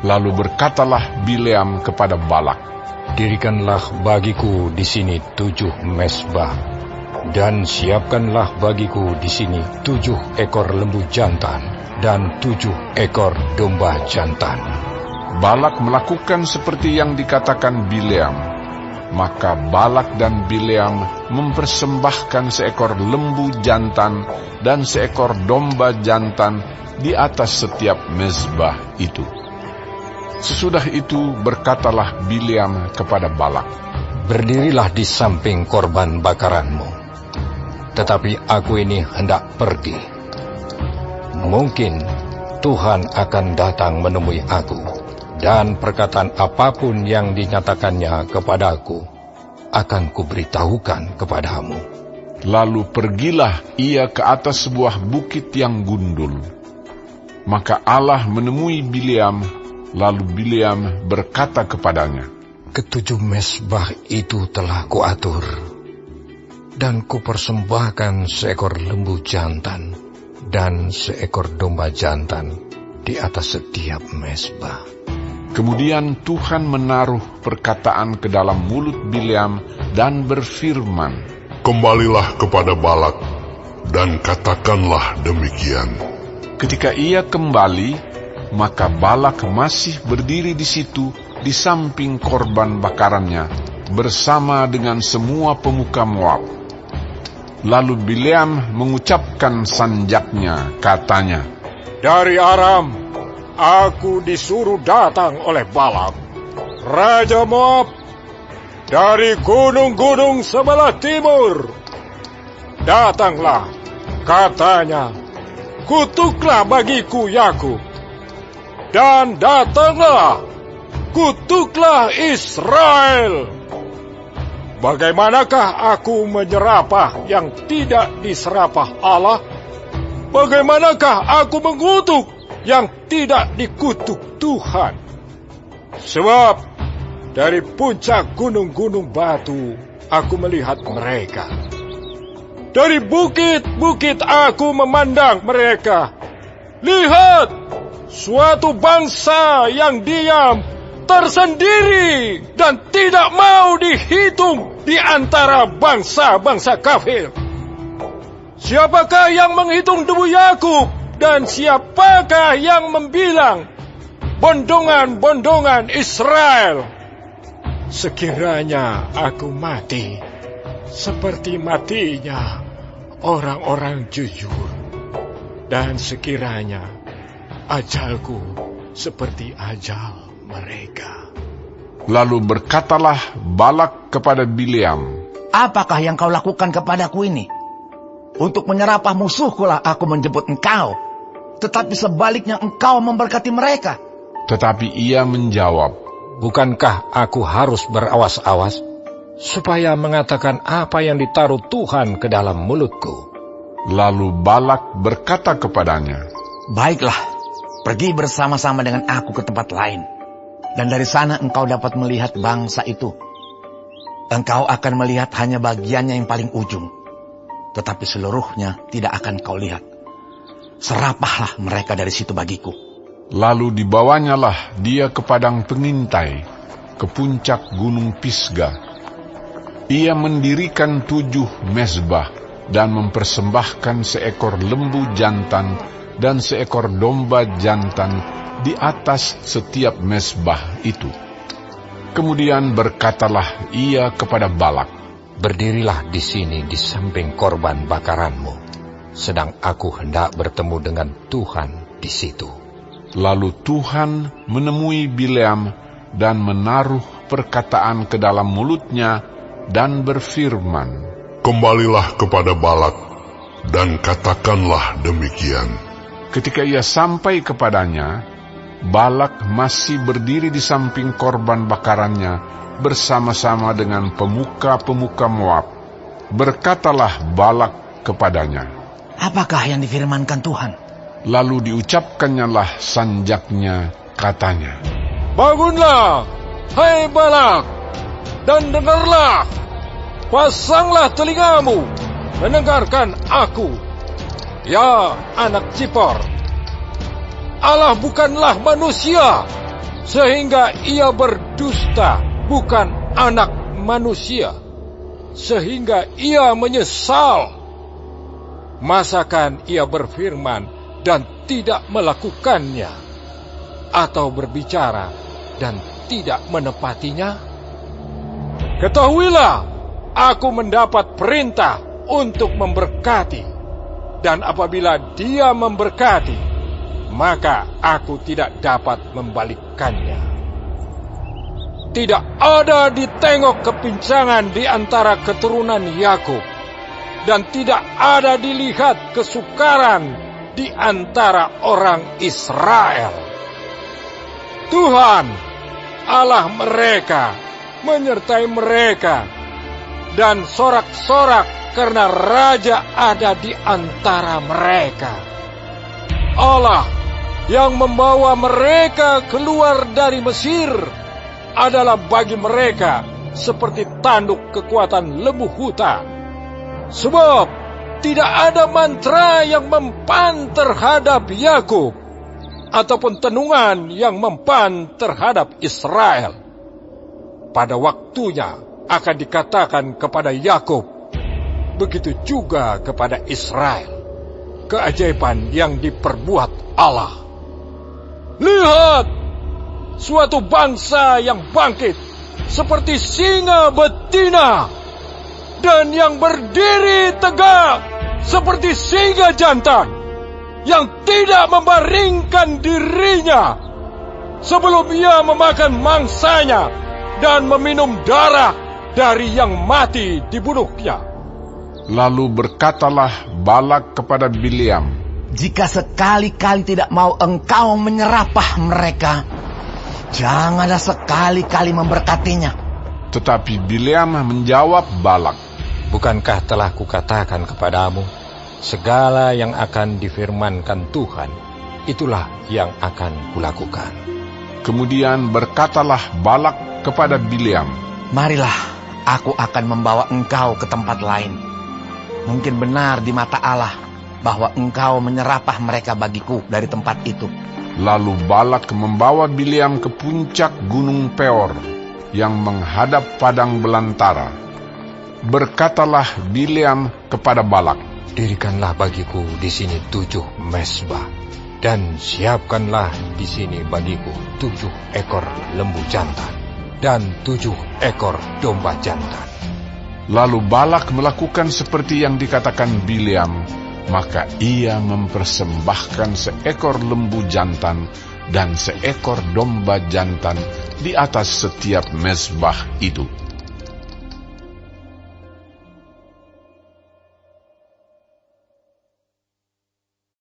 Lalu berkatalah Bileam kepada Balak, "Dirikanlah bagiku di sini 7 mezbah, dan siapkanlah bagiku di sini 7 ekor lembu jantan dan 7 ekor domba jantan." Balak melakukan seperti yang dikatakan Bileam. Maka Balak dan Bileam mempersembahkan seekor lembu jantan dan seekor domba jantan di atas setiap mezbah itu. Sesudah itu berkatalah Bileam kepada Balak, "Berdirilah di samping korban bakaranmu, tetapi aku ini hendak pergi. Mungkin Tuhan akan datang menemui aku, dan perkataan apapun yang dinyatakannya kepadaku akan kuberitahukan kepadamu." Lalu pergilah ia ke atas sebuah bukit yang gundul. Maka Allah menemui Bileam. Lalu Bileam berkata kepadanya, "Ketujuh mezbah itu telah kuatur, dan kupersembahkan seekor lembu jantan dan seekor domba jantan di atas setiap mezbah." Kemudian Tuhan menaruh perkataan ke dalam mulut Bileam dan berfirman, "Kembalilah kepada Balak, dan katakanlah demikian." Ketika ia kembali, maka Balak masih berdiri di situ di samping korban bakarannya bersama dengan semua pemuka Moab. Lalu Bileam mengucapkan sanjaknya, katanya, "Dari Aram, aku disuruh datang oleh Balak, Raja Moab, dari gunung-gunung sebelah timur. Datanglah," katanya, "kutuklah bagiku Yakub. Dan datanglah, kutuklah Israel. Bagaimanakah aku menyerapah yang tidak diserapah Allah? Bagaimanakah aku mengutuk yang tidak dikutuk Tuhan? Sebab dari puncak gunung-gunung batu aku melihat mereka. Dari bukit-bukit aku memandang mereka. Lihat! Suatu bangsa yang diam, tersendiri, dan tidak mau dihitung di antara bangsa-bangsa kafir. Siapakah yang menghitung debu Yakub, dan siapakah yang membilang bondongan-bondongan Israel? Sekiranya aku mati, seperti matinya orang-orang jujur, dan sekiranya ajalku seperti ajal mereka." Lalu berkatalah Balak kepada Bileam, "Apakah yang kau lakukan kepadaku ini? Untuk menyerapah musuhkulah aku menjemput engkau, tetapi sebaliknya engkau memberkati mereka." Tetapi ia menjawab, "Bukankah aku harus berawas-awas, supaya mengatakan apa yang ditaruh Tuhan ke dalam mulutku?" Lalu Balak berkata kepadanya, "Baiklah, pergi bersama-sama dengan aku ke tempat lain, dan dari sana engkau dapat melihat bangsa itu. Engkau akan melihat hanya bagiannya yang paling ujung, tetapi seluruhnya tidak akan kau lihat. Serapahlah mereka dari situ bagiku." Lalu dibawanyalah dia ke padang pengintai, ke puncak gunung Pisga. Ia mendirikan 7 mezbah dan mempersembahkan seekor lembu jantan dan seekor domba jantan di atas setiap mezbah itu. Kemudian berkatalah ia kepada Balak, "Berdirilah di sini di samping korban bakaranmu, sedang aku hendak bertemu dengan Tuhan di situ." Lalu Tuhan menemui Bileam dan menaruh perkataan ke dalam mulutnya dan berfirman, "Kembalilah kepada Balak, dan katakanlah demikian." Ketika ia sampai kepadanya, Balak masih berdiri di samping korban bakarannya bersama-sama dengan pemuka-pemuka Moab. Berkatalah Balak kepadanya, "Apakah yang difirmankan Tuhan?" Lalu diucapkannyalah sanjaknya, katanya, "Bangunlah, hai Balak, dan dengarlah. Pasanglah telingamu, mendengarkan aku, ya anak Zipor. Allah bukanlah manusia, sehingga ia berdusta bukan anak manusia, sehingga ia menyesal. Masakan ia berfirman dan tidak melakukannya, atau berbicara dan tidak menepatinya? Ketahuilah, aku mendapat perintah untuk memberkati, dan apabila Dia memberkati, maka aku tidak dapat membalikkannya. Tidak ada ditengok kepincangan di antara keturunan Yakub, dan tidak ada dilihat kesukaran di antara orang Israel. Tuhan, Allah mereka, menyertai mereka, dan sorak-sorak karena raja ada di antara mereka. Allah yang membawa mereka keluar dari Mesir adalah bagi mereka seperti tanduk kekuatan lembu hutan. Sebab tidak ada mantra yang mempan terhadap Yakub, ataupun tenungan yang mempan terhadap Israel. Pada waktunya akan dikatakan kepada Yakub, begitu juga kepada Israel, keajaiban yang diperbuat Allah. Lihat, suatu bangsa yang bangkit seperti singa betina, dan yang berdiri tegak seperti singa jantan, yang tidak membaringkan dirinya sebelum ia memakan mangsanya dan meminum darah dari yang mati dibunuhnya. Lalu berkatalah Balak kepada Bileam, Jika sekali-kali tidak mau engkau menyerapah mereka, janganlah sekali-kali memberkatinya. Tetapi Bileam menjawab Balak, Bukankah telah kukatakan kepadamu, segala yang akan difirmankan Tuhan, itulah yang akan kulakukan. Kemudian berkatalah Balak kepada Bileam, Marilah, aku akan membawa engkau ke tempat lain. Mungkin benar di mata Allah bahwa engkau menyerapah mereka bagiku dari tempat itu. Lalu Balak membawa Bileam ke puncak gunung Peor yang menghadap padang belantara. Berkatalah Bileam kepada Balak, Dirikanlah bagiku di sini 7 mezbah, dan siapkanlah di sini bagiku 7 ekor lembu jantan dan 7 ekor domba jantan. Lalu Balak melakukan seperti yang dikatakan Bileam, maka ia mempersembahkan seekor lembu jantan dan seekor domba jantan di atas setiap mezbah itu.